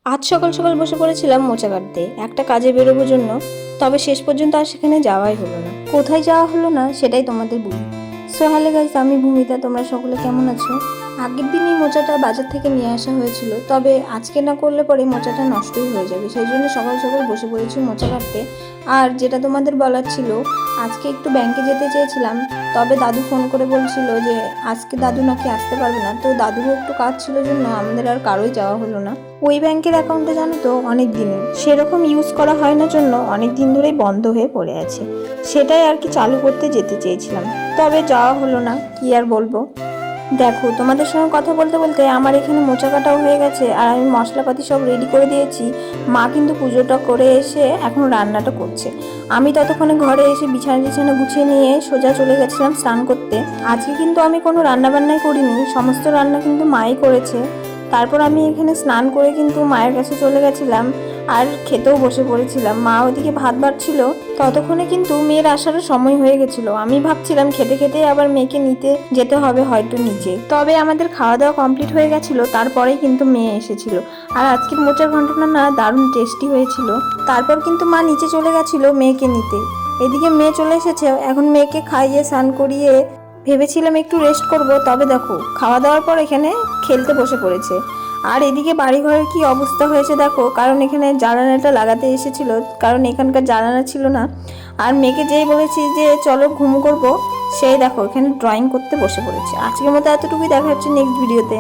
আজ সকাল সকাল বসে পড়েছিলাম মোচা কাটতে একটা কাজে বেরোবার জন্য। তবে শেষ পর্যন্ত আর সেখানে যাওয়াই হলো না। কোথায় যাওয়া হলো না সেটাই তোমাদের বলি। সো হ্যালো গাইস, আমি ভূমিতা। তোমরা সকলে কেমন আছো? আগের দিনই মোচাটা বাজার থেকে নিয়ে আসা হয়েছিল, তবে আজকে না করলে পরে মোচাটা নষ্টই হয়ে যাবে। সেই জন্য সকাল সকাল বসে পড়েছি মোচা কাটতে। আর যেটা তোমাদের বলার ছিল, আজকে একটু ব্যাংকে যেতে চেয়েছিলাম, তবে দাদু ফোন করে বলছিল যে আজকে দাদু নাকি আসতে পারবে না। তো দাদুরও একটু কাজ ছিল জন্য আমাদের আর কারোই যাওয়া হলো না। ওই ব্যাংকের অ্যাকাউন্টে জানো তো অনেক দিনের সেরকম ইউজ করা হয় না জন্য অনেক দিন ধরেই বন্ধ হয়ে পড়ে আছে। সেটাই আর কি চালু করতে যেতে চেয়েছিলাম, তবে যাওয়া হলো না। কি আর বলবো। দেখো, তোমাদের সঙ্গে কথা বলতে বলতে আমার এখানে মোচা কাটাও হয়ে গেছে, আর আমি মশলাপাতি সব রেডি করে দিয়েছি। মা কিন্তু পুজোটা করে এসে এখন রান্নাটা করছে। আমি ততক্ষণে ঘরে এসে বিছানা গুছিয়ে নিয়ে সোজা চলে গেছিলাম স্নান করতে। আজকে কিন্তু আমি কোনো রান্না বান্নাই করিনি, সমস্ত রান্না কিন্তু মাই করেছে। তারপর আমি এখানে স্নান করে কিন্তু মায়ের কাছে চলে গেছিলাম আর খেতেও বসে পড়েছিলাম। মা ওদিকে ভাত বাড়ছিল, ততক্ষণে কিন্তু মেয়ের আসারও সময় হয়ে গেছিল। আমি ভাবছিলাম খেতে খেতে আবার মেয়েকে নিতে যেতে হবে হয়তো নিচে। তবে আমাদের খাওয়া দাওয়া কমপ্লিট হয়ে গেছিল, তারপরেই কিন্তু মেয়ে এসেছিল। আর আজকের মোচার ঘন্টটা না দারুণ টেস্টি হয়েছিল। তারপর কিন্তু মা নিচে চলে গেছিল মেয়েকে নিতে। এদিকে মেয়ে চলে এসেছে, এখন মেয়েকে খাইয়ে স্নান করিয়ে ভেবেছিলাম একটু রেস্ট করব, তবে দেখো খাওয়া দাওয়ার পর এখানে খেলতে বসে পড়েছে। আর এদিকে বাড়িঘরের কি অবস্থা হয়েছে দেখো, কারণ এখানে জানালাটা লাগাতে এসেছিল, কারণ এখানকার জানালা ছিল না। আর মেয়েকে যেই বলেছি যে চলো ঘুম করব, সেই দেখো এখানে ড্রয়িং করতে বসে পড়েছে। আজকের মতো এতটুকুই, দেখা হচ্ছে নেক্সট ভিডিওতে।